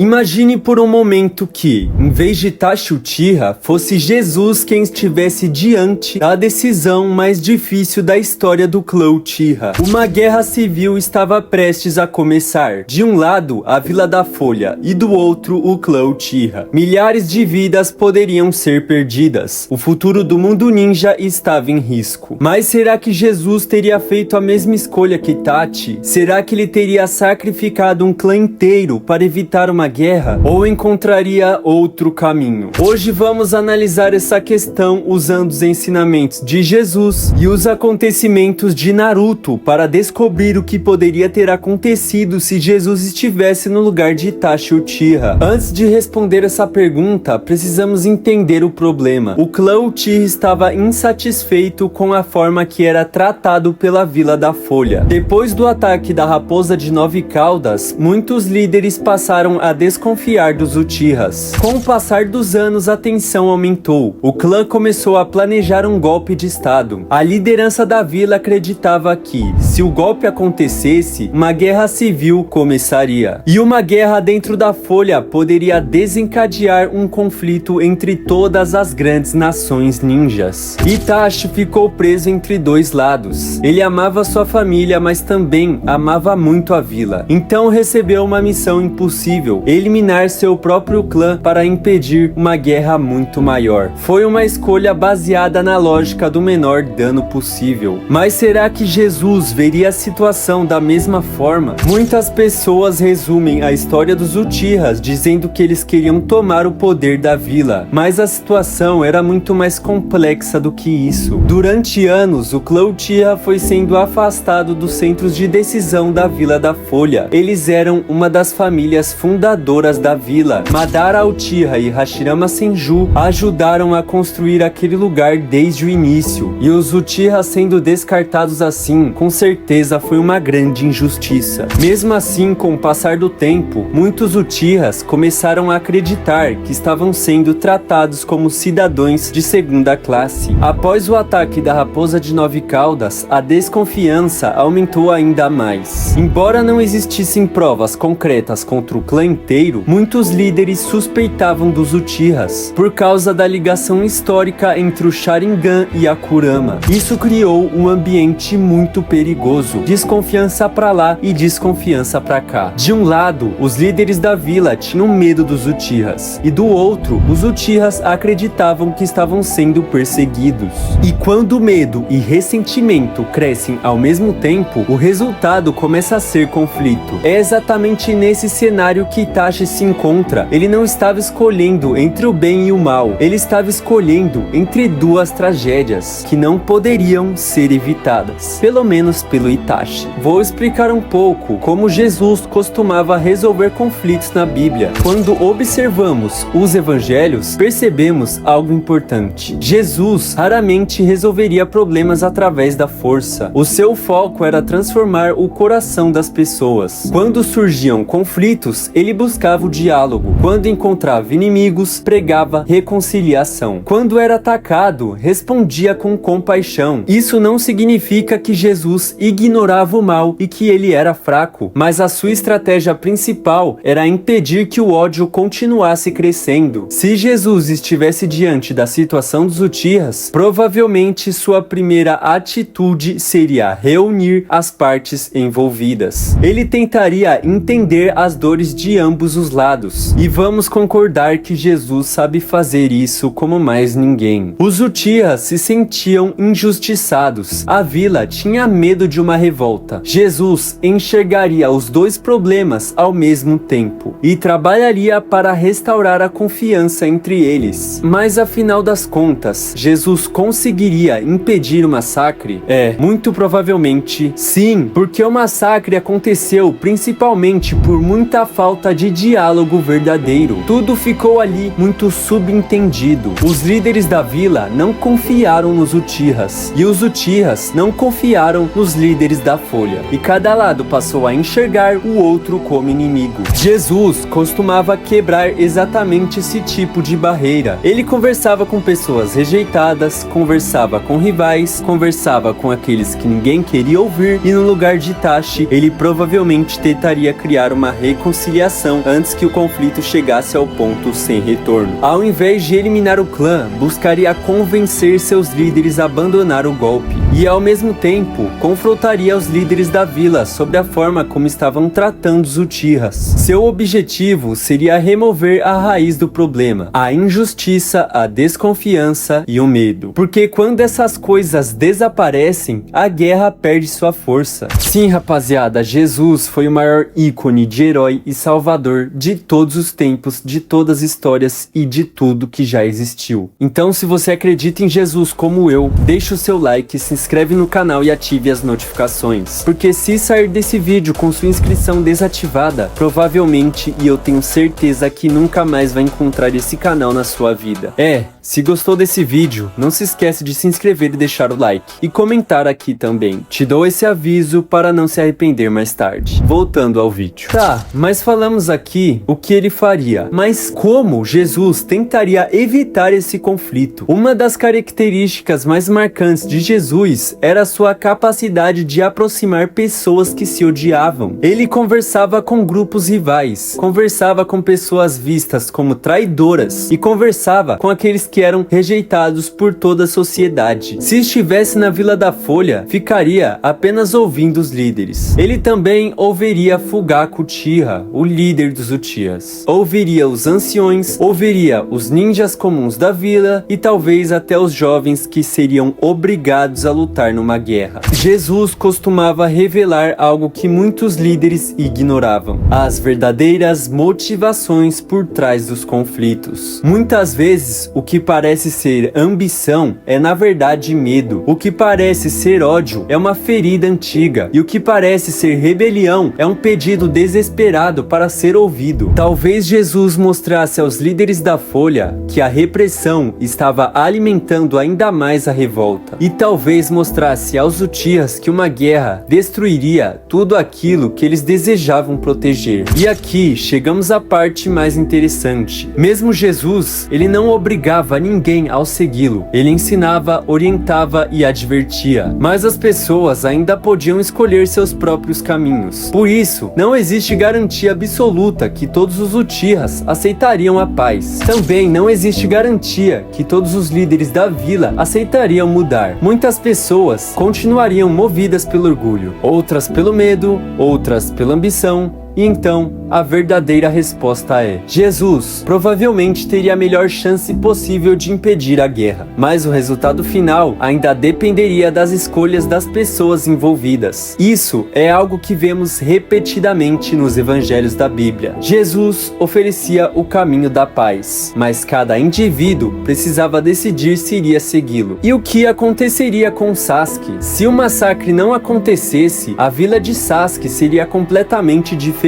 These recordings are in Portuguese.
Imagine por um momento que, em vez de Itachi Uchiha, fosse Jesus quem estivesse diante da decisão mais difícil da história do clã Uchiha. Uma guerra civil estava prestes a começar. De um lado, a Vila da Folha, e do outro, o clã Uchiha. Milhares de vidas poderiam ser perdidas. O futuro do mundo ninja estava em risco. Mas será que Jesus teria feito a mesma escolha que Itachi? Será que ele teria sacrificado um clã inteiro para evitar uma guerra, ou encontraria outro caminho? Hoje vamos analisar essa questão usando os ensinamentos de Jesus e os acontecimentos de Naruto para descobrir o que poderia ter acontecido se Jesus estivesse no lugar de Itachi Uchiha. Antes de responder essa pergunta, precisamos entender o problema. O clã Uchiha estava insatisfeito com a forma que era tratado pela Vila da Folha. Depois do ataque da Raposa de 9 Caudas, muitos líderes passaram a desconfiar dos Uchihas. Com o passar dos anos, a tensão aumentou. O clã começou a planejar um golpe de estado. A liderança da vila acreditava que, se o golpe acontecesse, uma guerra civil começaria. E uma guerra dentro da Folha poderia desencadear um conflito entre todas as grandes nações ninjas. Itachi ficou preso entre dois lados. Ele amava sua família, mas também amava muito a vila. Então recebeu uma missão impossível: eliminar seu próprio clã para impedir uma guerra muito maior. Foi uma escolha baseada na lógica do menor dano possível. Mas será que Jesus veria a situação da mesma forma? Muitas pessoas resumem a história dos Uchihas dizendo que eles queriam tomar o poder da vila, mas a situação era muito mais complexa do que isso. Durante anos, o clã Uchiha foi sendo afastado dos centros de decisão da Vila da Folha. Eles eram uma das famílias fundadoras da vila. Madara Uchiha e Hashirama Senju ajudaram a construir aquele lugar desde o início, e os Uchiha sendo descartados assim, com certeza foi uma grande injustiça. Mesmo assim, com o passar do tempo, muitos Uchihas começaram a acreditar que estavam sendo tratados como cidadãos de segunda classe. Após o ataque da Raposa de 9 Caudas, a desconfiança aumentou ainda mais. Embora não existissem provas concretas contra o clã inteiro, muitos líderes suspeitavam dos Uchihas por causa da ligação histórica entre o Sharingan e a Kurama. Isso criou um ambiente muito perigoso, desconfiança pra lá e desconfiança pra cá. De um lado, os líderes da vila tinham medo dos Uchihas, e do outro, os Uchihas acreditavam que estavam sendo perseguidos. E quando o medo e ressentimento crescem ao mesmo tempo, o resultado começa a ser conflito. É exatamente nesse cenário que Itachi se encontra. Ele não estava escolhendo entre o bem e o mal, ele estava escolhendo entre duas tragédias que não poderiam ser evitadas, pelo menos pelo Itachi. Vou explicar um pouco como Jesus costumava resolver conflitos na Bíblia. Quando observamos os evangelhos, percebemos algo importante. Jesus raramente resolveria problemas através da força. O seu foco era transformar o coração das pessoas. Quando surgiam conflitos, ele buscava o diálogo. Quando encontrava inimigos, pregava reconciliação. Quando era atacado, respondia com compaixão. Isso não significa que Jesus ignorava o mal e que ele era fraco, mas a sua estratégia principal era impedir que o ódio continuasse crescendo. Se Jesus estivesse diante da situação dos Uchihas, provavelmente sua primeira atitude seria reunir as partes envolvidas. Ele tentaria entender as dores de ambos os lados, e vamos concordar que Jesus sabe fazer isso como mais ninguém. Os Uchihas se sentiam injustiçados. A vila tinha medo de uma revolta. Jesus enxergaria os dois problemas ao mesmo tempo e trabalharia para restaurar a confiança entre eles. Mas afinal das contas, Jesus conseguiria impedir o massacre? Muito provavelmente sim, porque o massacre aconteceu principalmente por muita falta de diálogo verdadeiro. Tudo ficou ali muito subentendido. Os líderes da vila não confiaram nos Uchihas, e os Uchihas não confiaram nos líderes da Folha, e cada lado passou a enxergar o outro como inimigo. Jesus costumava quebrar exatamente esse tipo de barreira. Ele conversava com pessoas rejeitadas, conversava com rivais, conversava com aqueles que ninguém queria ouvir, e no lugar de Itachi, ele provavelmente tentaria criar uma reconciliação destruição antes que o conflito chegasse ao ponto sem retorno. Ao invés de eliminar o clã, buscaria convencer seus líderes a abandonar o golpe e, ao mesmo tempo, confrontaria os líderes da vila sobre a forma como estavam tratando os Uchihas. Seu objetivo seria remover a raiz do problema, a injustiça, a desconfiança e o medo. Porque quando essas coisas desaparecem, a guerra perde sua força. Sim, rapaziada, Jesus foi o maior ícone de herói e salvador de todos os tempos, de todas as histórias e de tudo que já existiu. Então, se você acredita em Jesus como eu, deixa o seu like, se inscreve no canal e ative as notificações. Porque se sair desse vídeo com sua inscrição desativada, provavelmente, e eu tenho certeza que nunca mais vai encontrar esse canal na sua vida. Se gostou desse vídeo, não se esquece de se inscrever e deixar o like. E comentar aqui também. Te dou esse aviso para não se arrepender mais tarde. Voltando ao vídeo. Tá, mas falamos aqui o que ele faria. Mas como Jesus tentaria evitar esse conflito? Uma das características mais marcantes de Jesus era sua capacidade de aproximar pessoas que se odiavam. Ele conversava com grupos rivais, conversava com pessoas vistas como traidoras e conversava com aqueles que eram rejeitados por toda a sociedade. Se estivesse na Vila da Folha, ficaria apenas ouvindo os líderes. Ele também ouviria Fugaku Uchiha, o líder dos Uchihas. Ouviria os anciões, ouviria os ninjas comuns da vila e talvez até os jovens que seriam obrigados a lutar numa guerra. Jesus costumava revelar algo que muitos líderes ignoravam: as verdadeiras motivações por trás dos conflitos. Muitas vezes, o que parece ser ambição é na verdade medo. O que parece ser ódio é uma ferida antiga. E o que parece ser rebelião é um pedido desesperado para ser ouvido. Talvez Jesus mostrasse aos líderes da Folha que a repressão estava alimentando ainda mais a revolta. E talvez mostrasse aos Uchihas que uma guerra destruiria tudo aquilo que eles desejavam proteger. E aqui chegamos à parte mais interessante. Mesmo Jesus, ele não obrigava ninguém ao segui-lo. Ele ensinava, orientava e advertia. Mas as pessoas ainda podiam escolher seus próprios caminhos. Por isso, não existe garantia absoluta que todos os Uchihas aceitariam a paz. Também não existe garantia que todos os líderes da vila aceitariam mudar. Muitas pessoas continuariam movidas pelo orgulho, outras pelo medo, outras pela ambição. E então, a verdadeira resposta é: Jesus provavelmente teria a melhor chance possível de impedir a guerra, mas o resultado final ainda dependeria das escolhas das pessoas envolvidas. Isso é algo que vemos repetidamente nos evangelhos da Bíblia. Jesus oferecia o caminho da paz, mas cada indivíduo precisava decidir se iria segui-lo. E o que aconteceria com Sasuke? Se o massacre não acontecesse, a vila de Sasuke seria completamente diferente.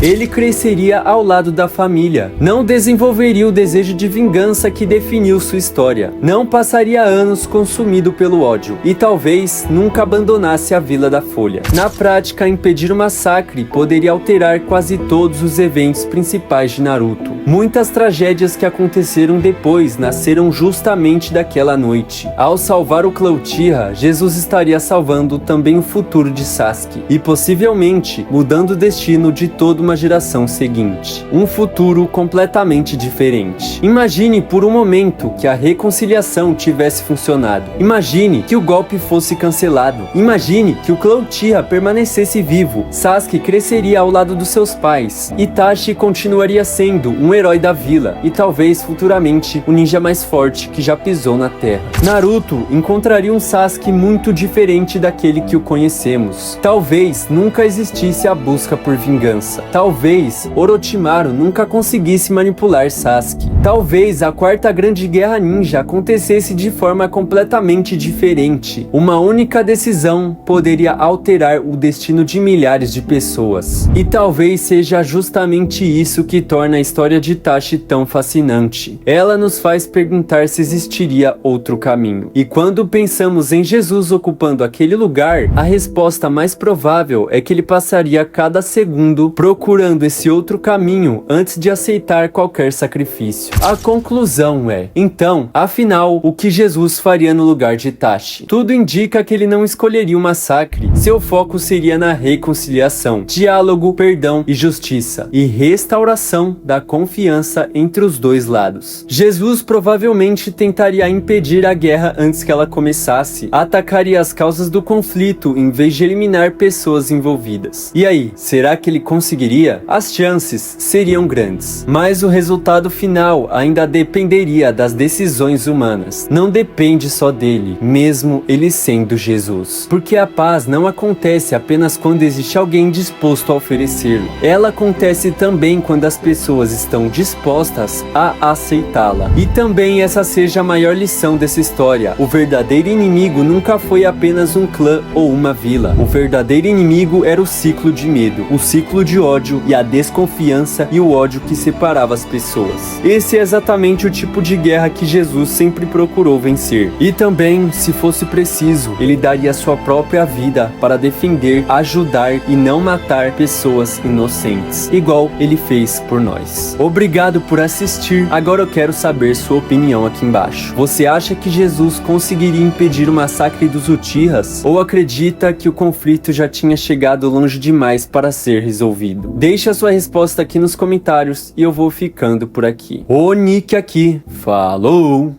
Ele cresceria ao lado da família, não desenvolveria o desejo de vingança que definiu sua história, não passaria anos consumido pelo ódio e talvez nunca abandonasse a Vila da Folha. Na prática, impedir o massacre poderia alterar quase todos os eventos principais de Naruto. Muitas tragédias que aconteceram depois nasceram justamente daquela noite. Ao salvar o clã Uchiha, Jesus estaria salvando também o futuro de Sasuke e possivelmente mudando o destino de toda uma geração seguinte. Um futuro completamente diferente. Imagine por um momento que a reconciliação tivesse funcionado. Imagine que o golpe fosse cancelado. Imagine que o clã Uchiha permanecesse vivo. Sasuke cresceria ao lado dos seus pais. Itachi continuaria sendo um herói da vila e talvez futuramente o ninja mais forte que já pisou na terra. Naruto encontraria um Sasuke muito diferente daquele que o conhecemos. Talvez nunca existisse a busca por vingança. Talvez Orochimaru nunca conseguisse manipular Sasuke. Talvez a quarta grande guerra ninja acontecesse de forma completamente diferente. Uma única decisão poderia alterar o destino de milhares de pessoas. E talvez seja justamente isso que torna a história de Itachi tão fascinante. Ela nos faz perguntar se existiria outro caminho. E quando pensamos em Jesus ocupando aquele lugar, a resposta mais provável é que ele passaria cada segundo segundo, procurando esse outro caminho antes de aceitar qualquer sacrifício. A conclusão é, então, afinal, o que Jesus faria no lugar de Itachi? Tudo indica que ele não escolheria o massacre. Seu foco seria na reconciliação, diálogo, perdão e justiça, e restauração da confiança entre os dois lados. Jesus provavelmente tentaria impedir a guerra antes que ela começasse, atacaria as causas do conflito em vez de eliminar pessoas envolvidas. E aí, será que ele conseguiria? As chances seriam grandes, mas o resultado final ainda dependeria das decisões humanas. Não depende só dele, mesmo ele sendo Jesus. Porque a paz não acontece apenas quando existe alguém disposto a oferecê-lo. Ela acontece também quando as pessoas estão dispostas a aceitá-la. E também essa seja a maior lição dessa história. O verdadeiro inimigo nunca foi apenas um clã ou uma vila. O verdadeiro inimigo era o ciclo de medo, o ciclo de ódio e a desconfiança e o ódio que separava as pessoas. Esse é exatamente o tipo de guerra que Jesus sempre procurou vencer. E também, se fosse preciso, ele daria sua própria vida para defender, ajudar e não matar pessoas inocentes, igual ele fez por nós. Obrigado por assistir. Agora eu quero saber sua opinião aqui embaixo. Você acha que Jesus conseguiria impedir o massacre dos Uchihas? Ou acredita que o conflito já tinha chegado longe demais para ser resolvido? Deixe a sua resposta aqui nos comentários e eu vou ficando por aqui. O Nick aqui. Falou!